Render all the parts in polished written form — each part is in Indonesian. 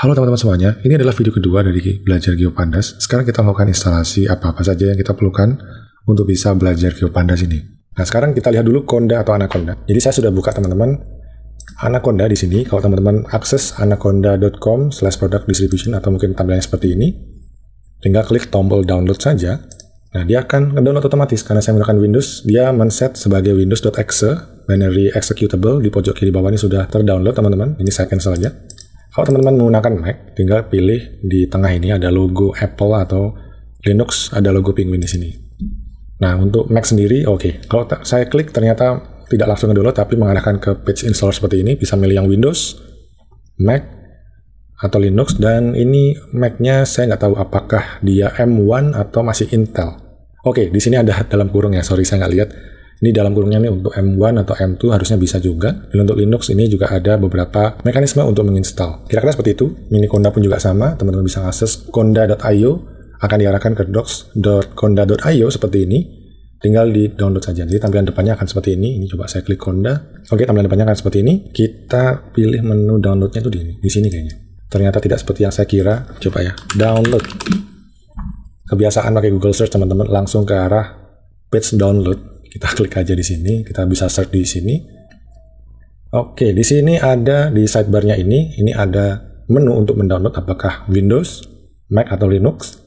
Halo teman-teman semuanya, ini adalah video kedua dari belajar GeoPandas. Sekarang kita melakukan instalasi apa-apa saja yang kita perlukan untuk bisa belajar GeoPandas ini. Nah, sekarang kita lihat dulu Conda atau Anaconda. Jadi saya sudah buka teman-teman Anaconda di sini. Kalau teman-teman akses anaconda.com/product distribution atau mungkin tampilannya seperti ini, tinggal klik tombol download saja. Nah, dia akan ngedownload otomatis karena saya menggunakan Windows. Dia men-set sebagai windows.exe, binary executable di pojok kiri bawah ini sudah terdownload teman-teman. Ini saya cancel aja. Kalau teman-teman menggunakan Mac, tinggal pilih di tengah ini ada logo Apple atau Linux, ada logo penguin di sini. Nah, untuk Mac sendiri, oke. Kalau saya klik ternyata tidak langsung ngedownload, tapi mengarahkan ke page installer seperti ini, bisa milih yang Windows, Mac, atau Linux, dan ini Mac-nya saya nggak tahu apakah dia M1 atau masih Intel. Oke, di sini ada dalam kurung ya, sorry saya nggak lihat. Ini dalam kurungnya nih untuk M1 atau M2 harusnya bisa juga. Dan untuk Linux ini juga ada beberapa mekanisme untuk menginstal. Kira-kira seperti itu. Mini Conda pun juga sama. Teman-teman bisa akses conda.io, akan diarahkan ke docs.conda.io seperti ini. Tinggal di download saja. Jadi tampilan depannya akan seperti ini. Ini coba saya klik Conda. Oke, tampilan depannya akan seperti ini. Kita pilih menu downloadnya tuh di sini kayaknya. Ternyata tidak seperti yang saya kira. Coba ya, download. Kebiasaan pakai Google Search teman-teman, langsung ke arah page download. Kita klik aja di sini, kita bisa search di sini. Oke, di sini ada di sidebar-nya ini ada menu untuk mendownload apakah Windows, Mac atau Linux.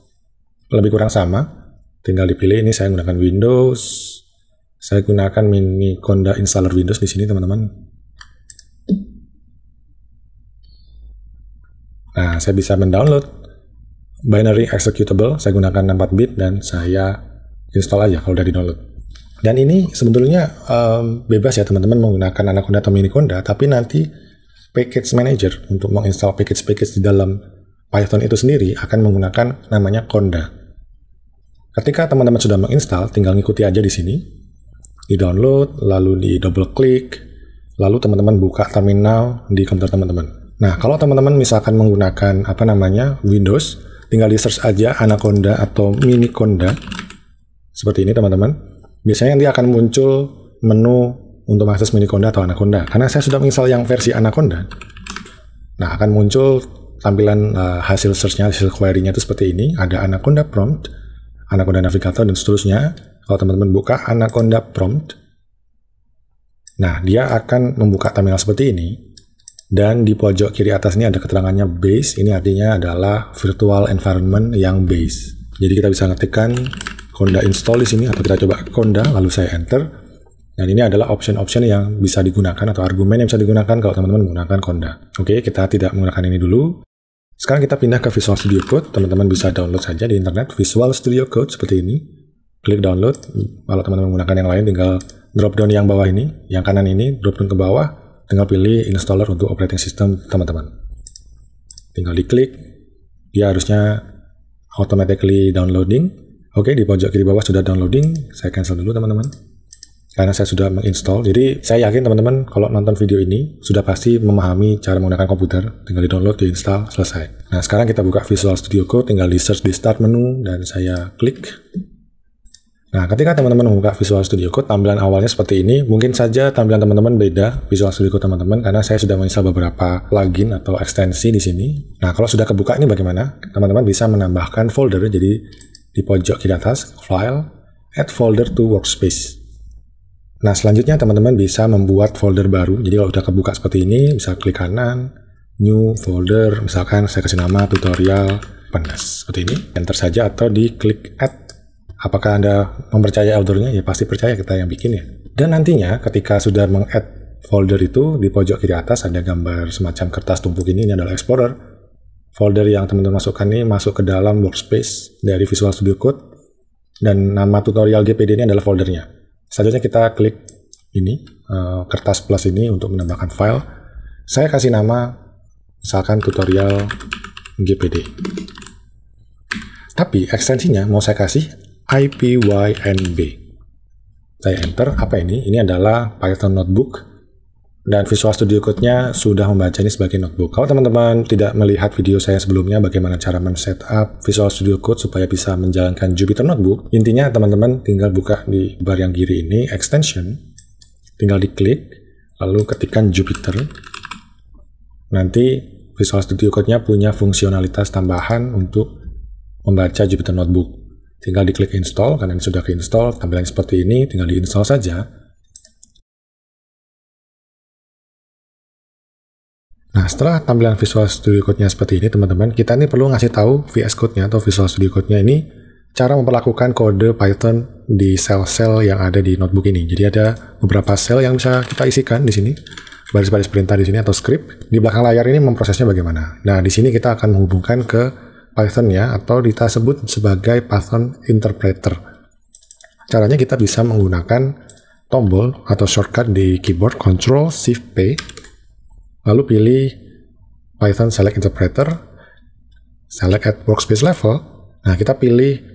Lebih kurang sama. Tinggal dipilih, ini saya gunakan Windows. Saya gunakan Mini Conda installer Windows di sini, teman-teman. Nah, saya bisa mendownload binary executable. Saya gunakan 4 bit dan saya install aja kalau udah di-download. Dan ini sebetulnya bebas ya teman-teman menggunakan Anaconda atau Mini Conda, tapi nanti package manager untuk menginstal package-package di dalam Python itu sendiri akan menggunakan namanya Conda. Ketika teman-teman sudah menginstal, tinggal ngikuti aja di sini, di-download, lalu di double klik, lalu teman-teman buka terminal di komputer teman-teman. Nah, kalau teman-teman misalkan menggunakan Windows, tinggal di search aja Anaconda atau Mini Conda seperti ini teman-teman. Biasanya nanti akan muncul menu untuk mengakses Mini Conda atau Anaconda. Karena saya sudah menginstal yang versi Anaconda. Nah, akan muncul tampilan hasil search-nya, hasil query-nya itu seperti ini. Ada Anaconda prompt, Anaconda navigator, dan seterusnya. Kalau teman-teman buka Anaconda prompt, nah, dia akan membuka terminal seperti ini. Dan di pojok kiri atas ini ada keterangannya base. Ini artinya adalah virtual environment yang base. Jadi kita bisa ngetikkan Conda install di sini, atau kita coba Conda, lalu saya enter. Dan ini adalah option-option yang bisa digunakan atau argumen yang bisa digunakan kalau teman-teman menggunakan Conda. Oke, kita tidak menggunakan ini dulu. Sekarang kita pindah ke Visual Studio Code. Teman-teman bisa download saja di internet Visual Studio Code seperti ini. Klik download. Kalau teman-teman menggunakan yang lain, tinggal drop down yang bawah ini, yang kanan ini drop down ke bawah. Tinggal pilih installer untuk operating system teman-teman. Tinggal diklik. Dia harusnya automatically downloading. Oke, di pojok kiri bawah sudah downloading. Saya cancel dulu teman-teman, karena saya sudah menginstall. Jadi saya yakin teman-teman kalau nonton video ini sudah pasti memahami cara menggunakan komputer. Tinggal di-download, di-install, selesai. Nah, sekarang kita buka Visual Studio Code, tinggal di search di start menu, dan saya klik. Nah, ketika teman-teman membuka Visual Studio Code, tampilan awalnya seperti ini. Mungkin saja tampilan teman-teman beda Visual Studio Code teman-teman, karena saya sudah menginstal beberapa plugin atau ekstensi di sini. Nah, kalau sudah kebuka ini bagaimana? Teman-teman bisa menambahkan folder. Jadi di pojok kiri atas, File, Add Folder to Workspace. Nah, selanjutnya teman-teman bisa membuat folder baru. Jadi kalau sudah kebuka seperti ini, bisa klik kanan, New Folder, misalkan saya kasih nama tutorial Pandas. Seperti ini, enter saja atau diklik Add. Apakah Anda mempercayai author-nya? Ya pasti percaya, kita yang bikin ya. Dan nantinya ketika sudah meng-add folder itu, di pojok kiri atas ada gambar semacam kertas tumpuk ini adalah Explorer. Folder yang teman-teman masukkan ini masuk ke dalam workspace dari Visual Studio Code, dan nama tutorial GPD ini adalah foldernya. Selanjutnya kita klik ini, kertas plus ini untuk menambahkan file. Saya kasih nama misalkan tutorial GPD. Tapi ekstensinya mau saya kasih IPYNB. Saya enter, apa ini? Ini adalah Python Notebook. Dan Visual Studio Code-nya sudah membaca ini sebagai notebook. Kalau teman-teman tidak melihat video saya sebelumnya bagaimana cara men-setup Visual Studio Code supaya bisa menjalankan Jupyter Notebook, intinya teman-teman tinggal buka di bar yang kiri ini, extension, tinggal diklik, lalu ketikkan Jupyter. Nanti Visual Studio Code-nya punya fungsionalitas tambahan untuk membaca Jupyter Notebook. Tinggal diklik install, karena ini sudah ke-install, tampilan seperti ini, tinggal di-install saja. Nah, setelah tampilan Visual Studio Code-nya seperti ini, teman-teman, kita ini perlu ngasih tahu VS Code-nya atau Visual Studio Code-nya ini cara memperlakukan kode Python di sel-sel yang ada di notebook ini. Jadi ada beberapa sel yang bisa kita isikan di sini, baris-baris perintah di sini atau script. Di belakang layar ini memprosesnya bagaimana. Nah, di sini kita akan menghubungkan ke Python-nya atau kita sebut sebagai Python Interpreter. Caranya kita bisa menggunakan tombol atau shortcut di keyboard Ctrl+Shift+P, lalu pilih Python Select Interpreter, select at workspace level. Nah, kita pilih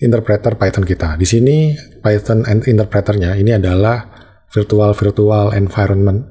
interpreter Python kita. Di sini Python interpreternya ini adalah virtual environment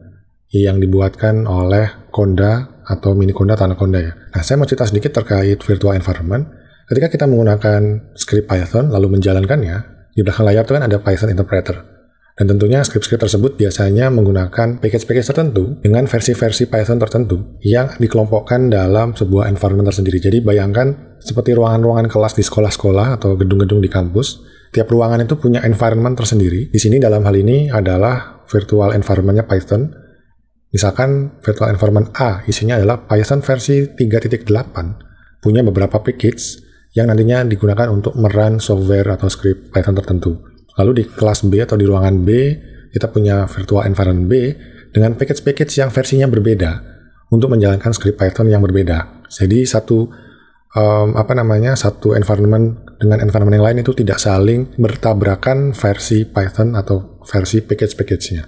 yang dibuatkan oleh Conda atau Mini Conda atau Anak Conda ya. Nah, saya mau cerita sedikit terkait virtual environment. Ketika kita menggunakan script Python lalu menjalankannya, di belakang layar itu kan ada Python interpreter. Dan tentunya script-script tersebut biasanya menggunakan package-package tertentu dengan versi-versi Python tertentu yang dikelompokkan dalam sebuah environment tersendiri. Jadi bayangkan seperti ruangan-ruangan kelas di sekolah-sekolah atau gedung-gedung di kampus, tiap ruangan itu punya environment tersendiri. Di sini dalam hal ini adalah virtual environment-nya Python. Misalkan virtual environment A isinya adalah Python versi 3.8, punya beberapa package yang nantinya digunakan untuk merun software atau script Python tertentu. Lalu di kelas B atau di ruangan B, kita punya virtual environment B dengan package-package yang versinya berbeda untuk menjalankan script Python yang berbeda. Jadi satu environment dengan environment yang lain itu tidak saling bertabrakan versi Python atau versi package-package-nya.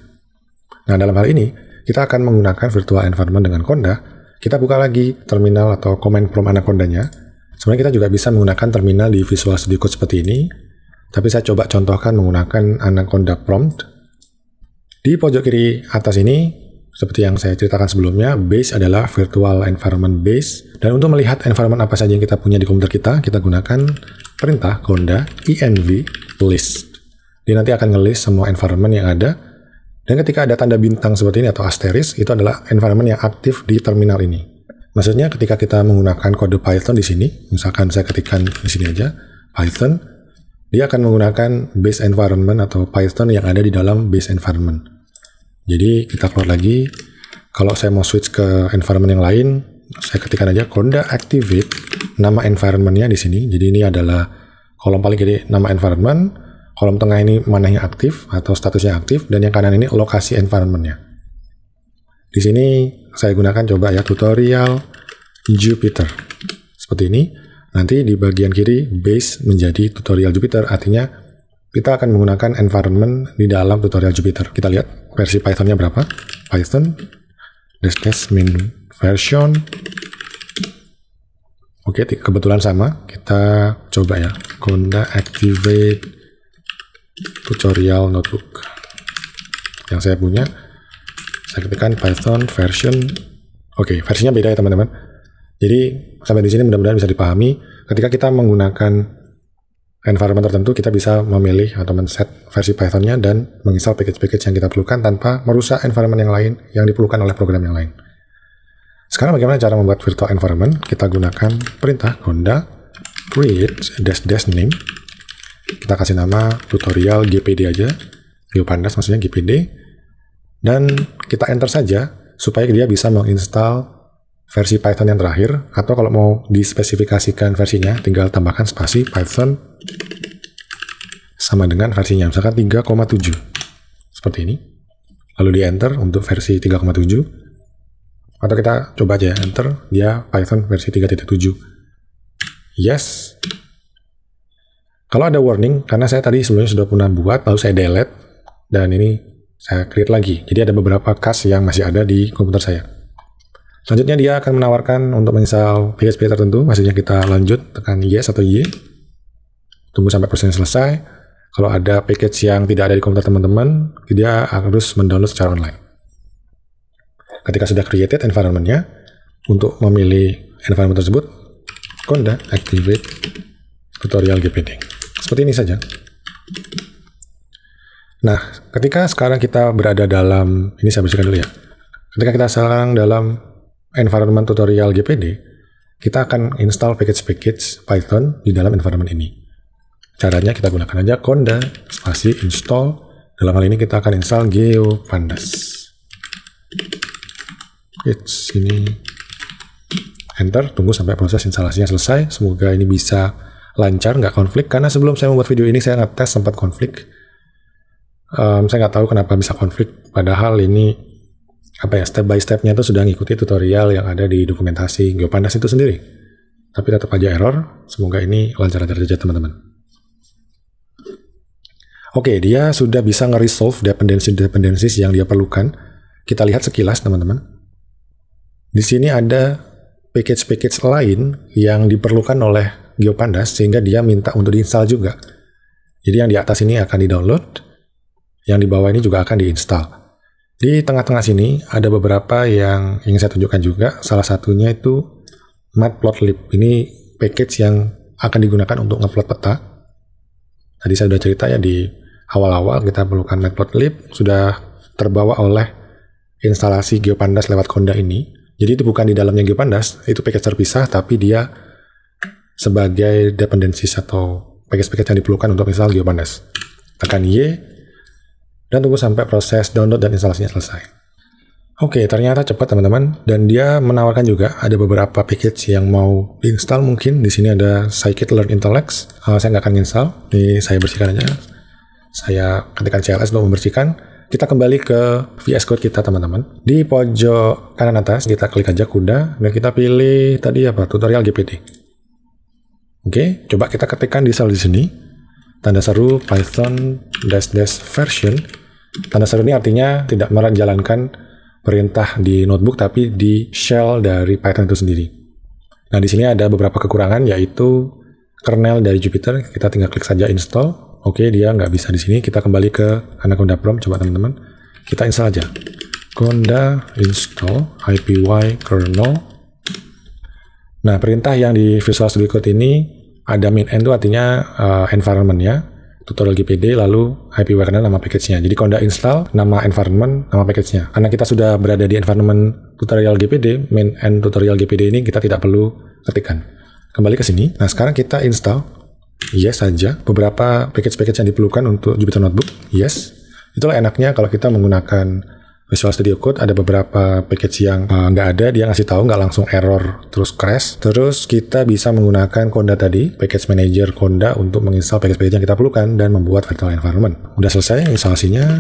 Nah, dalam hal ini, kita akan menggunakan virtual environment dengan Conda. Kita buka lagi terminal atau command prompt Anaconda-nya. Sebenarnya kita juga bisa menggunakan terminal di Visual Studio Code seperti ini. Tapi saya coba contohkan menggunakan Anaconda prompt. Di pojok kiri atas ini, seperti yang saya ceritakan sebelumnya, base adalah virtual environment base. Dan untuk melihat environment apa saja yang kita punya di komputer kita gunakan perintah Conda env list. Dia nanti akan nge-list semua environment yang ada. Dan ketika ada tanda bintang seperti ini atau asterisk, itu adalah environment yang aktif di terminal ini. Maksudnya ketika kita menggunakan kode Python di sini, misalkan saya ketikkan di sini aja, Python, dia akan menggunakan base environment atau Python yang ada di dalam base environment. Jadi kita keluar lagi. Kalau saya mau switch ke environment yang lain, saya ketikkan aja Conda activate nama environment-nya di sini. Jadi ini adalah kolom paling kiri nama environment, kolom tengah ini mana yang aktif atau statusnya aktif, dan yang kanan ini lokasi environment-nya. Di sini saya gunakan coba ya tutorial Jupyter. Seperti ini. Nanti di bagian kiri base menjadi tutorial Jupyter, artinya kita akan menggunakan environment di dalam tutorial Jupyter. Kita lihat versi Python-nya berapa. Python -min version. Oke, kebetulan sama. Kita coba ya. Conda activate tutorial notebook. Yang saya punya, saya ketikkan Python version. Oke, versinya beda ya teman-teman. Jadi sampai di sini mudah-mudahan bisa dipahami. Ketika kita menggunakan environment tertentu, kita bisa memilih atau men-set versi Python-nya dan menginstal package-package yang kita perlukan tanpa merusak environment yang lain yang diperlukan oleh program yang lain. Sekarang bagaimana cara membuat virtual environment? Kita gunakan perintah Conda create --name. Kita kasih nama tutorial GPD aja, Geopandas maksudnya GPD, dan kita enter saja supaya dia bisa menginstal versi Python yang terakhir, atau kalau mau dispesifikasikan versinya, tinggal tambahkan spasi Python sama dengan versinya, misalkan 3,7. Seperti ini. Lalu di enter untuk versi 3,7. Atau kita coba aja enter, dia Python versi 3.7. Yes. Kalau ada warning, karena saya tadi sebelumnya sudah pernah buat, lalu saya delete, dan ini saya create lagi. Jadi ada beberapa cache yang masih ada di komputer saya. Selanjutnya dia akan menawarkan untuk menginstal PHP tertentu. Hasilnya kita lanjut, tekan yes atau y. Tunggu sampai prosesnya selesai. Kalau ada package yang tidak ada di komputer teman-teman, dia harus mendownload secara online. Ketika sudah created environment-nya, untuk memilih environment tersebut, Conda activate tutorial GPD. Seperti ini saja. Nah, ketika sekarang kita berada dalam, ini saya bersihkan dulu ya. Ketika kita sekarang dalam environment tutorial GPD, kita akan install package-package Python di dalam environment ini. Caranya kita gunakan aja conda spasi install. Dalam hal ini kita akan install GeoPandas. Sini enter, tunggu sampai proses instalasinya selesai. Semoga ini bisa lancar, nggak konflik. Karena sebelum saya membuat video ini saya ngetes sempat konflik. Saya nggak tahu kenapa bisa konflik. Padahal ini step by stepnya itu sudah ngikuti tutorial yang ada di dokumentasi GeoPandas itu sendiri. Tapi tetap aja error. Semoga ini lancar-lancar saja teman-teman. Oke, dia sudah bisa nge-resolve dependencies yang dia perlukan. Kita lihat sekilas teman-teman. Di sini ada package-package lain yang diperlukan oleh GeoPandas sehingga dia minta untuk diinstal juga. Jadi yang di atas ini akan di-download, yang di bawah ini juga akan diinstal. Di tengah-tengah sini ada beberapa yang ingin saya tunjukkan juga. Salah satunya itu Matplotlib. Ini package yang akan digunakan untuk ngeplot peta. Tadi saya sudah cerita ya di awal-awal kita perlukan Matplotlib, sudah terbawa oleh instalasi GeoPandas lewat conda ini. Jadi itu bukan di dalamnya GeoPandas, itu package terpisah, tapi dia sebagai dependencies atau package-package yang diperlukan untuk install GeoPandas. Tekan Y, dan tunggu sampai proses download dan instalasinya selesai. Oke, ternyata cepat teman-teman, dan dia menawarkan juga ada beberapa package yang mau diinstal mungkin. Di sini ada Scikit-learn Intellect, saya nggak akan install, ini saya bersihkan aja. Saya ketikkan CLS untuk membersihkan. Kita kembali ke VS Code kita teman-teman. Di pojok kanan atas kita klik aja kuda dan kita pilih tadi tutorial GPD. Oke, coba kita ketikkan di sel di sini tanda seru Python --version. Tanda seru ini artinya tidak menjalankan perintah di notebook tapi di shell dari Python itu sendiri. Nah, di sini ada beberapa kekurangan yaitu kernel dari Jupyter. Kita tinggal klik saja install. Oke, dia nggak bisa di sini. Kita kembali ke Anaconda Prompt. Coba teman-teman, kita install aja. Conda install ipy kernel. Nah, perintah yang di Visual Studio Code ini ada min n itu artinya environment-nya, tutorial GPD, lalu ipy kernel nama package-nya. Jadi conda install, nama environment, nama package-nya. Karena kita sudah berada di environment tutorial GPD, min n tutorial GPD ini kita tidak perlu ketikkan. Kembali ke sini. Nah, sekarang kita install. Yes saja. Beberapa package-package yang diperlukan untuk Jupyter Notebook. Yes. Itulah enaknya kalau kita menggunakan Visual Studio Code. Ada beberapa package yang nggak ada. Dia ngasih tahu, nggak langsung error terus crash. Terus kita bisa menggunakan conda tadi, Package Manager conda untuk menginstal package-package yang kita perlukan dan membuat virtual environment. Udah selesai instalasinya.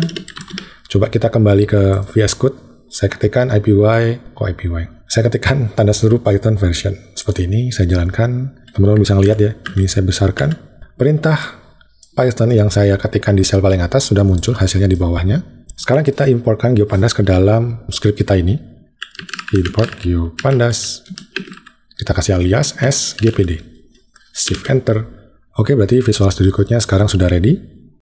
Coba kita kembali ke VS Code. Saya ketikkan saya ketikkan tanda seru Python version. Seperti ini, saya jalankan. Teman-teman bisa ngeliat ya, ini saya besarkan. Perintah Python yang saya ketikkan di sel paling atas sudah muncul hasilnya di bawahnya. Sekarang kita importkan GeoPandas ke dalam script kita ini. Import GeoPandas. Kita kasih alias sgpd. Shift Enter. Oke, berarti Visual Studio Code-nya sekarang sudah ready.